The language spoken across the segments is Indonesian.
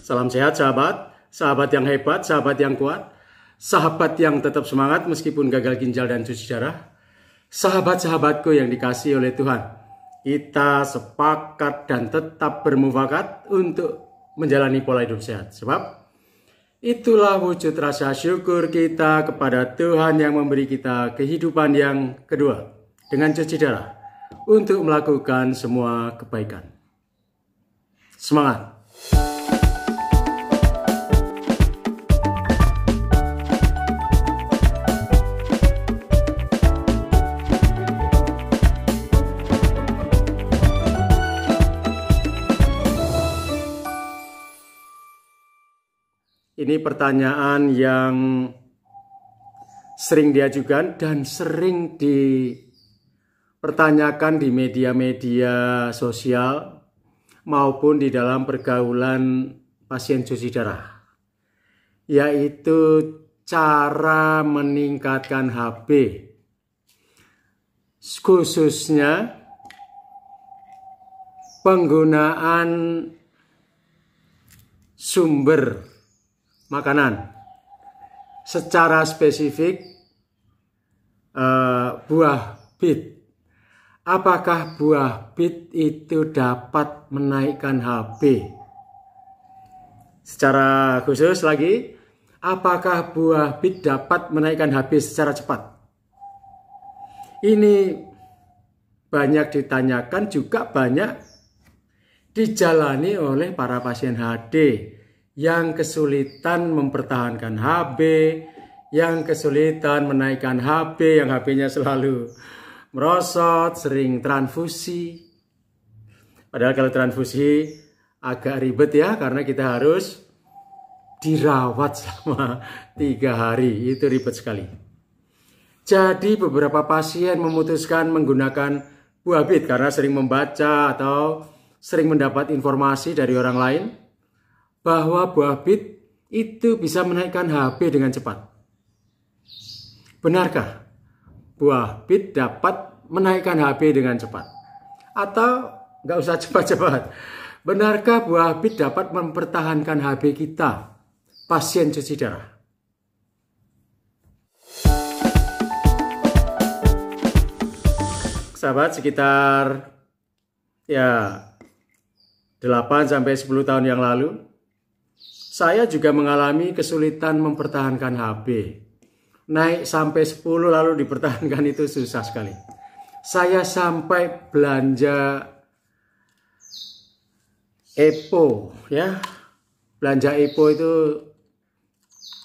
Salam sehat sahabat, sahabat yang hebat, sahabat yang kuat, sahabat yang tetap semangat meskipun gagal ginjal dan cuci darah. Sahabat-sahabatku yang dikasihi oleh Tuhan, kita sepakat dan tetap bermufakat untuk menjalani pola hidup sehat. Sebab itulah wujud rasa syukur kita kepada Tuhan yang memberi kita kehidupan yang kedua dengan cuci darah untuk melakukan semua kebaikan. Semangat! Ini pertanyaan yang sering diajukan dan sering dipertanyakan di media-media sosial maupun di dalam pergaulan pasien cuci darah, yaitu cara meningkatkan HB, khususnya penggunaan sumber makanan, secara spesifik buah bit. Apakah buah bit itu dapat menaikkan HB? Secara khusus lagi, apakah buah bit dapat menaikkan HB secara cepat? Ini banyak ditanyakan, juga banyak dijalani oleh para pasien HD yang kesulitan mempertahankan HB, yang kesulitan menaikkan HB, yang HB-nya selalu merosot, sering transfusi. Padahal kalau transfusi agak ribet ya, karena kita harus dirawat selama 3 hari, itu ribet sekali. Jadi beberapa pasien memutuskan menggunakan buah bit karena sering membaca atau sering mendapat informasi dari orang lain bahwa buah bit itu bisa menaikkan HB dengan cepat. Benarkah buah bit dapat menaikkan HB dengan cepat? Atau nggak usah cepat-cepat? Benarkah buah bit dapat mempertahankan HB kita, pasien cuci darah? Sahabat, sekitar 8-10 tahun yang lalu, saya juga mengalami kesulitan mempertahankan HB. Naik sampai 10 lalu dipertahankan itu susah sekali. Saya sampai belanja EPO ya. Belanja EPO itu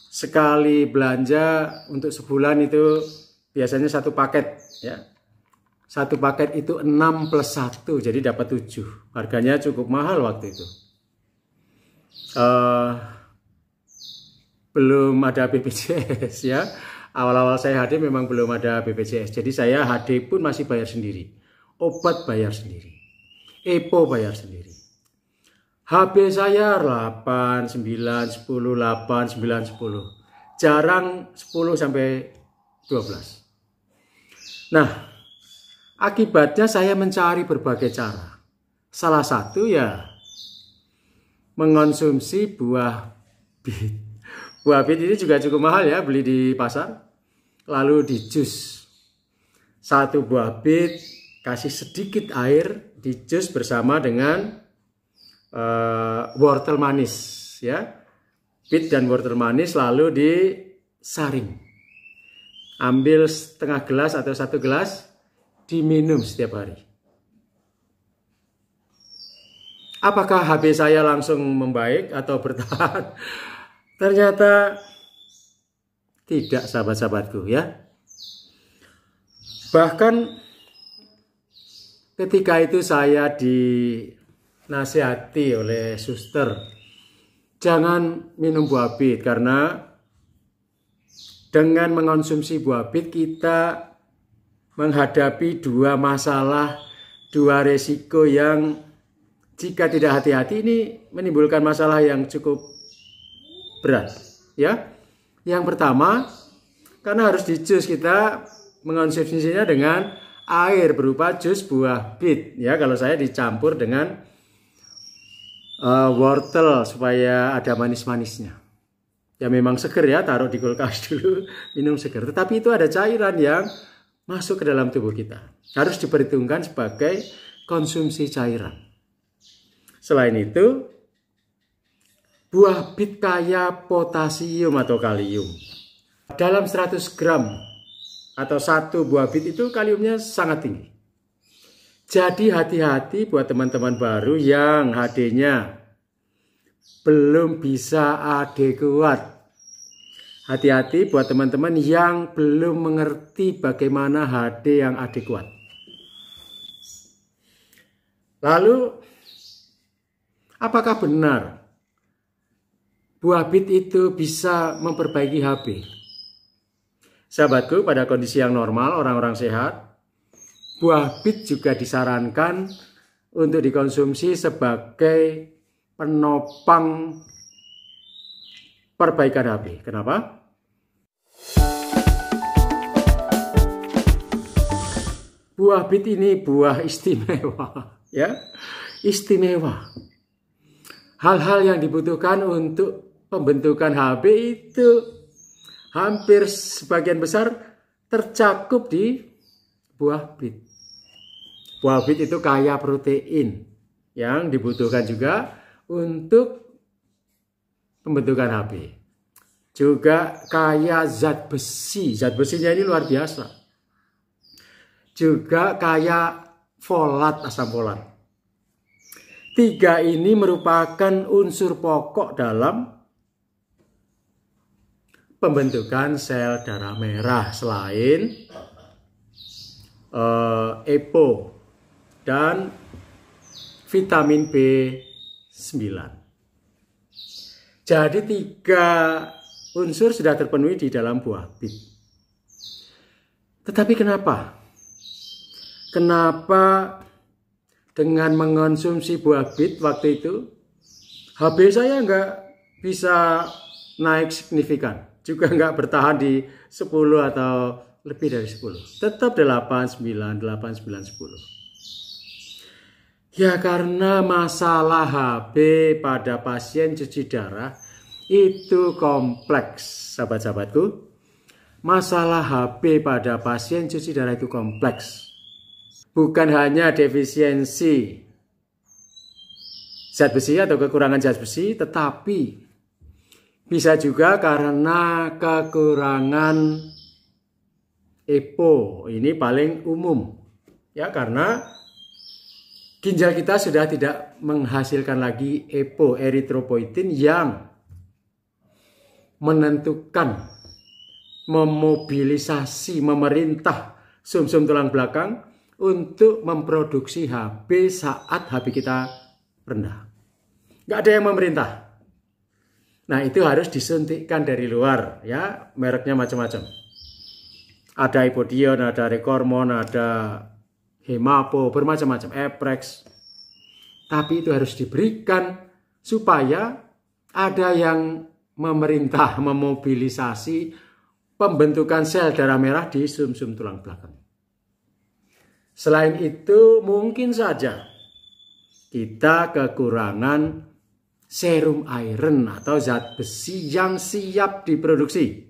sekali belanja untuk sebulan itu biasanya 1 paket ya. 1 paket itu 6 plus 1, jadi dapat 7. Harganya cukup mahal waktu itu. Belum ada BPJS ya. Awal-awal saya HD memang belum ada BPJS. Jadi saya HD pun masih bayar sendiri. Obat bayar sendiri. EPO bayar sendiri. HB saya 8, 9, 10, 8, 9, 10. Jarang 10 sampai 12. Nah, akibatnya saya mencari berbagai cara. Salah satu ya mengonsumsi buah bit. Buah bit ini juga cukup mahal ya, beli di pasar. Lalu di jus. 1 buah bit, kasih sedikit air, di jus bersama dengan wortel manis ya. Bit dan wortel manis lalu disaring. Ambil setengah gelas atau 1 gelas, diminum setiap hari. Apakah HB saya langsung membaik atau bertahan? Ternyata tidak, sahabat-sahabatku ya. Bahkan ketika itu saya dinasihati oleh suster, jangan minum buah bit karena dengan mengonsumsi buah bit kita menghadapi 2 masalah, 2 resiko yang jika tidak hati-hati ini menimbulkan masalah yang cukup berat ya. Yang pertama, karena harus di jus, kita mengonsumsinya dengan air berupa jus buah bit ya. Kalau saya dicampur dengan wortel supaya ada manis-manisnya. Ya memang seger ya, taruh di kulkas dulu, minum seger. Tetapi itu ada cairan yang masuk ke dalam tubuh kita. Harus diperhitungkan sebagai konsumsi cairan. Selain itu, buah bit kaya potasium atau kalium. Dalam 100 gram atau satu buah bit itu kaliumnya sangat tinggi. Jadi hati-hati buat teman-teman baru yang HD-nya belum bisa adekuat. Hati-hati buat teman-teman yang belum mengerti bagaimana HD yang adekuat. Lalu, apakah benar buah bit itu bisa memperbaiki HB? Sahabatku, pada kondisi yang normal, orang-orang sehat, buah bit juga disarankan untuk dikonsumsi sebagai penopang perbaikan HB. Kenapa? Buah bit ini buah istimewa, ya, istimewa. Hal-hal yang dibutuhkan untuk pembentukan HB itu hampir sebagian besar tercakup di buah bit. Buah bit itu kaya protein yang dibutuhkan juga untuk pembentukan HB. Juga kaya zat besi. Zat besinya ini luar biasa. Juga kaya folat, asam folat. 3 ini merupakan unsur pokok dalam pembentukan sel darah merah selain EPO dan vitamin B9. Jadi 3 unsur sudah terpenuhi di dalam buah bit. Tetapi kenapa? Kenapa dengan mengonsumsi buah bit waktu itu HB saya nggak bisa naik signifikan, juga nggak bertahan di 10 atau lebih dari 10. Tetap 8, 9, 8, 9, 10. Ya karena masalah HB pada pasien cuci darah itu kompleks, sahabat-sahabatku. Masalah HB pada pasien cuci darah itu kompleks. Bukan hanya defisiensi zat besi atau kekurangan zat besi, tetapi bisa juga karena kekurangan EPO. Ini paling umum. Ya karena ginjal kita sudah tidak menghasilkan lagi EPO, eritropoietin, yang menentukan, memobilisasi, memerintah sumsum tulang belakang untuk memproduksi HB saat HB kita rendah. Nggak ada yang memerintah. Nah itu harus disuntikkan dari luar, ya, mereknya macam-macam. Ada Ipodion, ada Rekormon, ada Hemapo, bermacam-macam, Eprex. Tapi itu harus diberikan supaya ada yang memerintah, memobilisasi pembentukan sel darah merah di sumsum tulang belakang. Selain itu mungkin saja kita kekurangan serum iron atau zat besi yang siap diproduksi.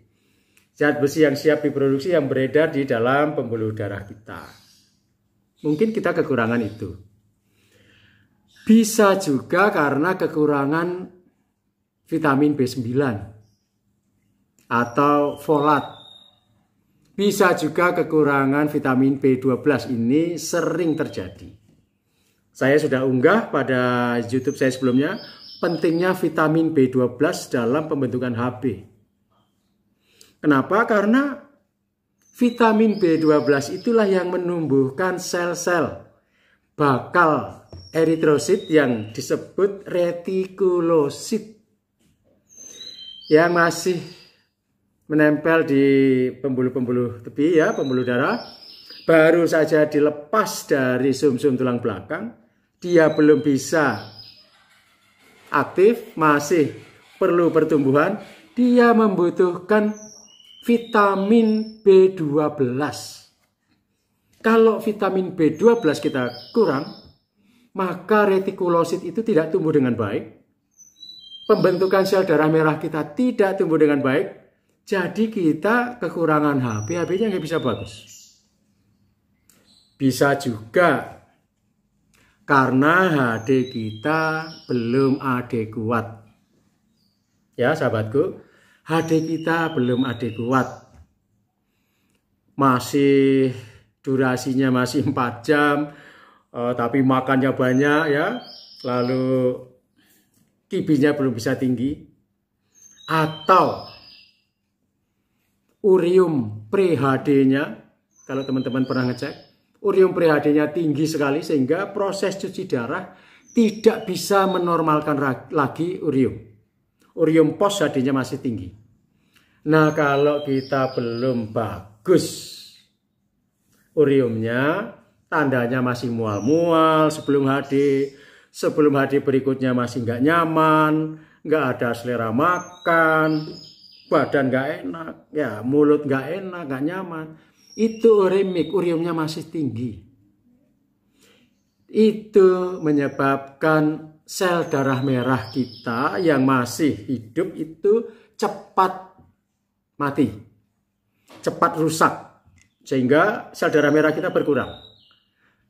Zat besi yang siap diproduksi yang beredar di dalam pembuluh darah kita. Mungkin kita kekurangan itu. Bisa juga karena kekurangan vitamin B9 atau folat. Bisa juga kekurangan vitamin B12, ini sering terjadi. Saya sudah unggah pada YouTube saya sebelumnya, pentingnya vitamin B12 dalam pembentukan HB. Kenapa? Karena vitamin B12 itulah yang menumbuhkan sel-sel bakal eritrosit yang disebut retikulosit yang masih menempel di pembuluh-pembuluh tepi, ya, pembuluh darah. Baru saja dilepas dari sumsum tulang belakang, dia belum bisa aktif, masih perlu pertumbuhan, dia membutuhkan vitamin B12. Kalau vitamin B12 kita kurang, maka retikulosit itu tidak tumbuh dengan baik. Pembentukan sel darah merah kita tidak tumbuh dengan baik. Jadi kita kekurangan HB, HB-nya nggak bisa bagus. Bisa juga karena HD kita belum adekuat. Ya sahabatku, HD kita belum adekuat. Masih durasinya masih 4 jam, tapi makannya banyak ya. Lalu kibinya belum bisa tinggi. Atau urium pre-HD-nya, kalau teman-teman pernah ngecek, urium pre-HD-nya tinggi sekali sehingga proses cuci darah tidak bisa menormalkan lagi urium. Urium post HD-nya masih tinggi. Nah, kalau kita belum bagus uriumnya, tandanya masih mual-mual sebelum HD berikutnya masih nggak nyaman, nggak ada selera makan, badan nggak enak, ya mulut nggak enak, nggak nyaman. Itu uremik, uriumnya masih tinggi. Itu menyebabkan sel darah merah kita yang masih hidup itu cepat mati, cepat rusak, sehingga sel darah merah kita berkurang.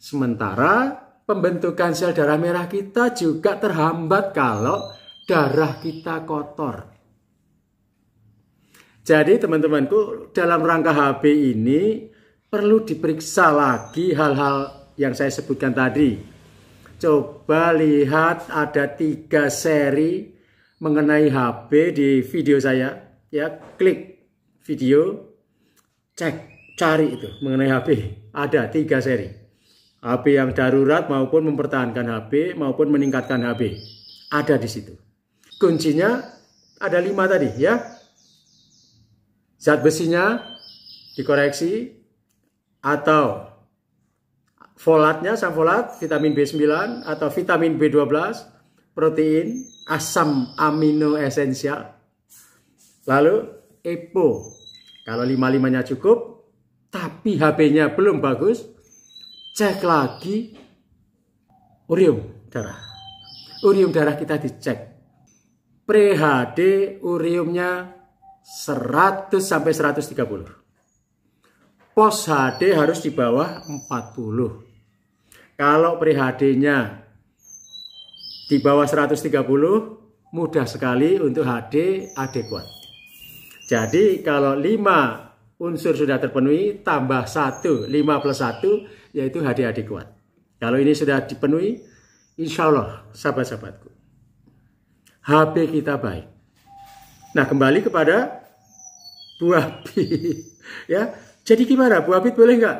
Sementara pembentukan sel darah merah kita juga terhambat kalau darah kita kotor. Jadi teman-temanku, dalam rangka HB ini perlu diperiksa lagi hal-hal yang saya sebutkan tadi. Coba lihat, ada 3 seri mengenai HB di video saya. Ya, klik video, cari itu mengenai HB. Ada 3 seri. HB yang darurat maupun mempertahankan HB maupun meningkatkan HB. Ada di situ. Kuncinya ada 5 tadi ya. Zat besinya dikoreksi, atau folatnya, asam folat, vitamin B9 atau vitamin B12, protein, asam amino esensial. Lalu EPO, kalau 5-5-nya cukup, tapi HB-nya belum bagus, cek lagi urium darah. Urium darah kita dicek. Pre-HD uriumnya 100 sampai 130. Post HD harus di bawah 40. Kalau pre-HD-nya di bawah 130, mudah sekali untuk HD adekuat. Jadi kalau 5 unsur sudah terpenuhi, tambah 1, 5 plus 1, yaitu HD adekuat. Kalau ini sudah dipenuhi, insya Allah sahabat-sahabatku, HB kita baik. Nah, kembali kepada buah bit. Ya, jadi gimana? Buah bit boleh nggak?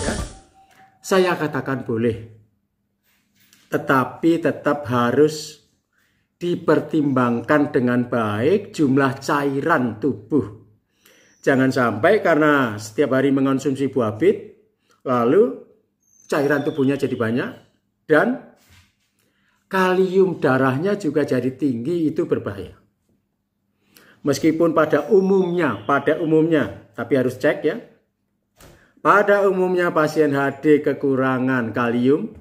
Ya, saya katakan boleh. Tetapi tetap harus dipertimbangkan dengan baik jumlah cairan tubuh. Jangan sampai karena setiap hari mengonsumsi buah bit, lalu cairan tubuhnya jadi banyak dan kalium darahnya juga jadi tinggi, itu berbahaya. Meskipun pada umumnya, tapi harus cek ya. Pada umumnya pasien HD kekurangan kalium,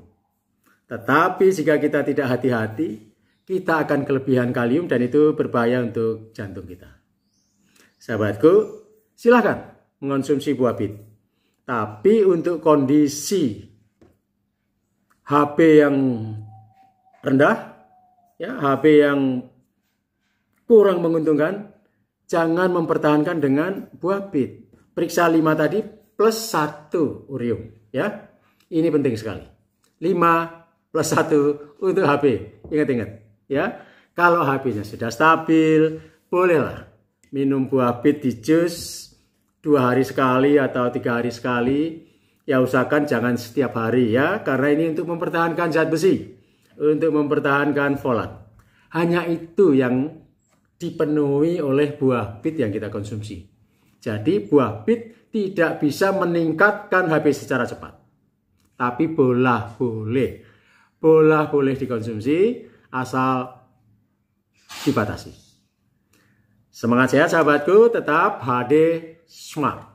tetapi jika kita tidak hati-hati, kita akan kelebihan kalium dan itu berbahaya untuk jantung kita. Sahabatku, silakan mengonsumsi buah bit. Tapi untuk kondisi HB yang rendah, ya, HB yang kurang menguntungkan, jangan mempertahankan dengan buah bit. Periksa 5 tadi plus 1 urium, ya. Ini penting sekali. 5 plus 1 untuk HB. Ingat-ingat, ya. Kalau HB-nya sudah stabil, bolehlah minum buah bit di jus 2 hari sekali atau 3 hari sekali. Ya, usahakan jangan setiap hari ya, karena ini untuk mempertahankan zat besi, untuk mempertahankan folat. Hanya itu yang dipenuhi oleh buah bit yang kita konsumsi. Jadi buah bit tidak bisa meningkatkan HB secara cepat. Tapi bola boleh dikonsumsi asal dibatasi. Semangat sehat sahabatku, tetap HD Smart.